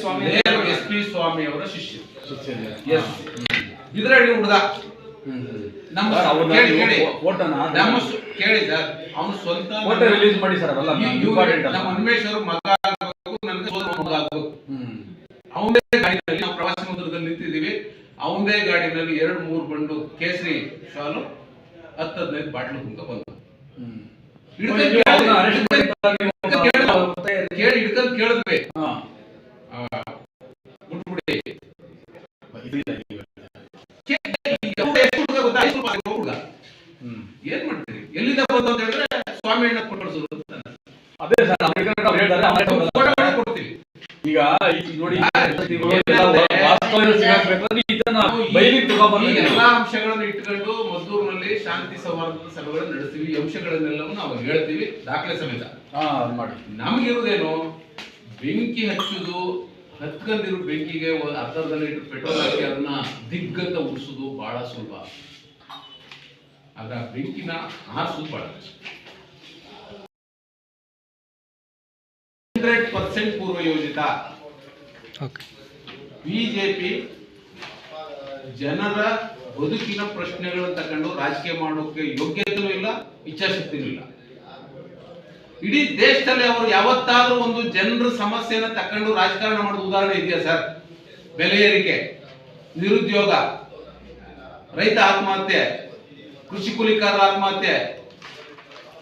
ಸ್ವಾಮಿ S P ಸ್ವಾಮಿ ಅವರ ಶಿಷ್ಯ. S ಇದರಲ್ಲಿ ಹುಡುಗ ನಮ್ಮ ಕೇಳಿ ಸರ್, ಅವನು ಸ್ವಂತ ರಿಲೀಸ್ ಮಾಡಿ ಸರ್. ನಮ್ಮ ಉನ್ಮೇಶ್ ಅವರು ಮಗ ಆಗಬೇಕು, ನನಗೆ ಮಗ ಆಗಬೇಕು. ಅವನೇ ಗಾಡಿನಲ್ಲಿ ನಾವು ಪ್ರವಾಸಿ ಮಂದಿರದಲ್ಲಿ ನಿಂತಿದ್ದೀವಿ. ಅವನದೇ ಗಾಡಿನಲ್ಲಿ 2-3 ಬಂಡು ಕೇಸರಿ ಶಾಲು 10-15 ಬಾಟ್ಲು ತುಂಬ ಬಂದು ಕೇಳಿ ಹಿಡ್ಕೊಂಡು ಕೇಳಿದ್ವಿ. ಏನ್ ಮಾಡ್ತೀರಿ, ಎಲ್ಲಿಂದ ಬಂದು ಅಂತ ಹೇಳಿದ್ರೆ ಸ್ವಾಮಿ ಅಣ್ಣ ಕೊಟ್ಟರು ಕೊಡ್ತೀವಿ. ಈಗ ನೋಡಿ ಎಲ್ಲಾ ಅಂಶಗಳನ್ನು ಇಟ್ಕೊಂಡು ಮದ್ದೂರಿನಲ್ಲಿ ಶಾಂತಿ ಸೌಹಾರ್ದ ಸಭೆಗಳನ್ನು ನಡೆಸ್ತೀವಿ. ಈ ಅಂಶಗಳನ್ನೆಲ್ಲವೂ ನಾವು ಹೇಳ್ತೀವಿ, ದಾಖಲೆ ಸಮೇತ ಮಾಡಿ. ನಮ್ಗಿರುವುದೇನು, ಬೆಂಕಿ ಹಚ್ಚುದು, ಹತ್ಕೊಂಡಿರೋ ಬೆಂಕಿಗೆ ಅರ್ಧ ಲೀಟರ್ ಪೆಟ್ರೋಲ್ ಹಾಕಿ ಅದನ್ನ ದಿಗ್ಗಂತ ಉಳಿಸೋದು ಬಹಳ ಸುಲಭ. ಆದ್ರೆ ಬೆಂಕಿನ ಆರಿಸೋದು ಬಹಳ ಕಷ್ಟ. 100% ಪೂರ್ವ ಯೋಜಿತ. ಬಿಜೆಪಿ ಜನರ ಬದುಕಿನ ಪ್ರಶ್ನೆಗಳನ್ನು ತಕೊಂಡು ರಾಜಕೀಯ ಮಾಡೋಕೆ ಯೋಗ್ಯತೆಯೂ ಇಲ್ಲ, ಇಚ್ಛಾಶಕ್ತಿನೂ ಇಲ್ಲ. ಇಡೀ ದೇಶದಲ್ಲಿ ಅವರು ಯಾವತ್ತಾದ್ರೂ ಒಂದು ಜನರ ಸಮಸ್ಯೆನ ತಕೊಂಡು ರಾಜಕಾರಣ ಮಾಡೋದು ಉದಾಹರಣೆ ಇದೆಯಾ ಸರ್? ಬೆಲೆ ಏರಿಕೆ, ನಿರುದ್ಯೋಗ, ರೈತ ಆತ್ಮಹತ್ಯೆ, ಕೃಷಿ ಕೂಲಿಕಾರರ ಆತ್ಮಹತ್ಯೆ,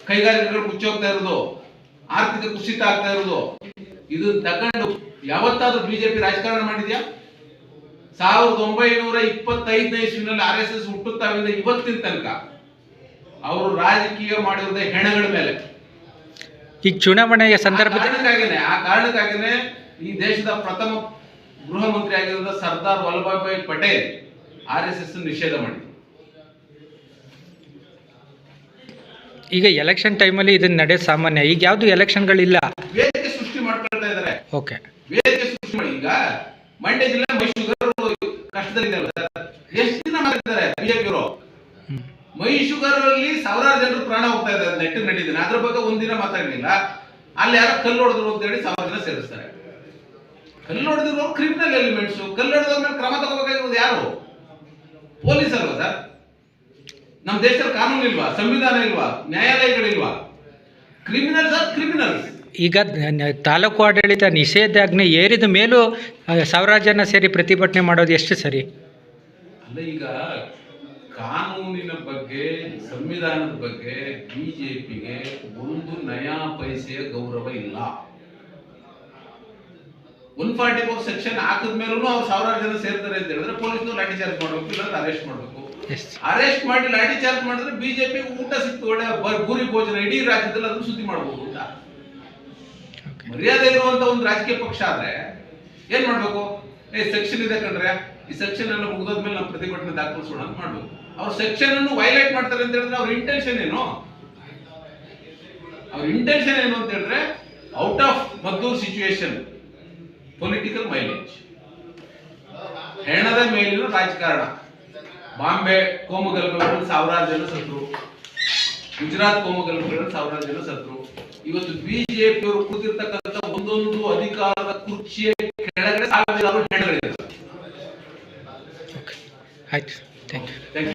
ಕೈಗಾರಿಕೆಗಳು ಮುಚ್ಚೋಗ್ತಾ ಇರೋದು, ಆರ್ಥಿಕ ಕುಸಿತ ಆಗ್ತಾ ಇರೋದು, ಇದನ್ನ ತಕೊಂಡು ಯಾವತ್ತಾದ್ರೂ ಬಿಜೆಪಿ ರಾಜಕಾರಣ ಮಾಡಿದ್ಯಾ? 1925ನೇ ಇಸ್ವಿನಲ್ಲಿ RSS ಹುಟ್ಟುತ್ತಾವಿಂದ ಇವತ್ತಿನ ತನಕ ಅವರು ರಾಜಕೀಯ ಮಾಡಿರೋದೇ ಹೆಣಗಳ ಮೇಲೆ. ಈಗ ಚುನಾವಣೆಯ ಸಂದರ್ಭದಲ್ಲಿ ಆ ಕಾರಣಕ್ಕಾಗಿನೇ ಈ ದೇಶದ ಪ್ರಥಮ ಗೃಹ ಮಂತ್ರಿ ಆಗಿರುವ ಸರ್ದಾರ್ ವಲ್ಲಭಭಾಯಿ ಪಟೇಲ್ RSS ನಿಷೇಧ ಮಾಡಿದ್ರು. ಈಗ ಎಲೆಕ್ಷನ್ ಟೈಮಲ್ಲಿ ಇದನ್ನ ನಡೆಯೋದು ಸಾಮಾನ್ಯ. ಈಗ ಯಾವ್ದು ಎಲೆಕ್ಷನ್ಗಳಿಲ್ಲ, ವೇದಿಕೆ ಸೃಷ್ಟಿ ಮಾಡ್ಕೊಳ್ತಾ ಇದ್ದಾರೆ. ಓಕೆ, ವೇದಿಕೆ ಸೃಷ್ಟಿ ಮಾಡಿ. ಈಗ ಮಂಡ್ಯ ಜಿಲ್ಲೆ ಮೈಶುಗರ್ ಕಷ್ಟದಲ್ಲಿದ್ದಾರೆ ಸರ್. ಎಷ್ಟು ದಿನ ಮಾಡಿದ್ದಾರೆ ಬಿಜೆಪಿಯವರು? ಮೈಶುಗರ್ ಅಲ್ಲಿ ಸಾವಿರಾರು ಜನರು ಪ್ರಾಣ ಹೋಗ್ತಾ ಇದ್ದಾರೆ, ನೆಟ್ಟಿಗೆ ನಡೀತಾನೆ. ಅದ್ರ ಬಗ್ಗೆ ಒಂದಿನ ಮಾತಾಡಲಿಲ್ಲ. ಅಲ್ಲಿ ಯಾರೋ ಕಲ್ಲು ಹೊಡೆದ್ರು ಅಂತ ಹೇಳಿ 1000 ಜನ ಸೇರಿಸ್ತಾರೆ. ಕಲ್ಲು ಹೊಡೆದಿರೋ ಕ್ರಿಮಿನಲ್ ಎಲಿಮೆಂಟ್ಸ್. ಕಲ್ಲು ಹೊಡೆದವ್ರ ಮೇಲೆ ಕ್ರಮ ತಗೋಬೇಕಾಗಿರೋದು ಯಾರು? ಪೊಲೀಸ್ ಅಲ್ವಾ ಸರ್? ನಮ್ಮ ದೇಶದಲ್ಲಿ ಕಾನೂನು ಇಲ್ವಾ? ಸಂವಿಧಾನ ಇಲ್ವಾ? ನ್ಯಾಯಾಲಯಗಳಿಲ್ವಾ? Criminals are criminals. ಈಗ ತಾಲೂಕು ಆಡಳಿತ ನಿಷೇಧಾಜ್ಞೆ ಏರಿದ ಮೇಲೂ ಸಾವಿರಾರು ಜನ ಸೇರಿ ಪ್ರತಿಭಟನೆ ಮಾಡೋದು ಎಷ್ಟು ಸರಿ? ಅಲ್ಲ, ಈಗ ಕಾನೂನಿನ ಬಗ್ಗೆ, ಸಂವಿಧಾನದ ಬಗ್ಗೆ ಬಿಜೆಪಿಗೆ ಒಂದು ನಯಾ ಪೈಸೆಯ ಗೌರವ ಇಲ್ಲ. 144 ಸೆಕ್ಷನ್ ಹಾಕಿದ ಮೇಲೂ ಅವ್ರು ಸಾವಿರಾರು ಜನ ಸೇರ್ತಾರೆ ಅಂತ ಹೇಳಿದ್ರೆ ಪೊಲೀಸ್ನವ್ರು ಲಾಠಿ ಚಾರ್ಜ್ ಮಾಡಬೇಕು, ಇಲ್ಲ ಅರೆಸ್ಟ್ ಮಾಡಬೇಕು. ಅರೆಸ್ಟ್ ಮಾಡಿ ಲಾಠಿ ಚಾರ್ಜ್ ಮಾಡಿದ್ರೆ ಬಿಜೆಪಿ ಊಟ ಸಿಕ್ತು, ಒಳ್ಳೆ ಭೂರಿ ಭೋಜನ, ಇಡೀ ರಾಜ್ಯದಲ್ಲಿ ಅದನ್ನು ಸುದ್ದಿ ಮಾಡಬಹುದು ಅಂತ. ಮರ್ಯಾದೆ ಇರುವಂತ ಒಂದು ರಾಜಕೀಯ ಪಕ್ಷ ಆದ್ರೆ ಏನ್ ಮಾಡ್ಬೇಕು? ಸೆಕ್ಷನ್ ಇದೆ ಕಂಡ್ರೆ, ಈ ಸೆಕ್ಷನ್ ಎಲ್ಲ ಮುಗಿದೋದ್ಮೇಲೆ ನಾವು ಪ್ರತಿಭಟನೆ ದಾಖಲಿಸೋಣ ಅಂತ ಮಾಡ್ಬೇಕು. ಅವ್ರ ಸೆಕ್ಷನ್ ಅನ್ನು ವೈಲೇಟ್ ಮಾಡ್ತಾರೆ ಅಂತ ಹೇಳಿದ್ರೆ ಅವ್ರ ಇಂಟೆನ್ಷನ್ ಏನು? ಅವ್ರ ಇಂಟೆನ್ಷನ್ ಏನು ಅಂತ ಹೇಳಿದ್ರೆ out of Maddur situation, political mileage, ಹೆಣದ ಮೇಲಿನ ರಾಜಕಾರಣ. ಬಾಂಬೆ ಕೋಮುಗಲಭೆಗಳಲ್ಲಿ ಸಾವಿರಾರು ಜನ ಸತ್ರು, ಗುಜರಾತ್ ಕೋಮುಗಲಭೆಗಳಲ್ಲಿ ಸಾವಿರಾರು ಜನ ಸತ್ರು. ಇವತ್ತು ಬಿಜೆಪಿಯವರು ಕೂತಿರ್ತಕ್ಕಂಥ ಒಂದೊಂದು ಅಧಿಕಾರದ ಕುರ್ಚಿಯ ಕೆಳಗಡೆ ಸಾವಿರಾರು ಹೆಣಗಳಿದ್ದಾರೆ. ಆಯ್ತು, ಥ್ಯಾಂಕ್ ಯು.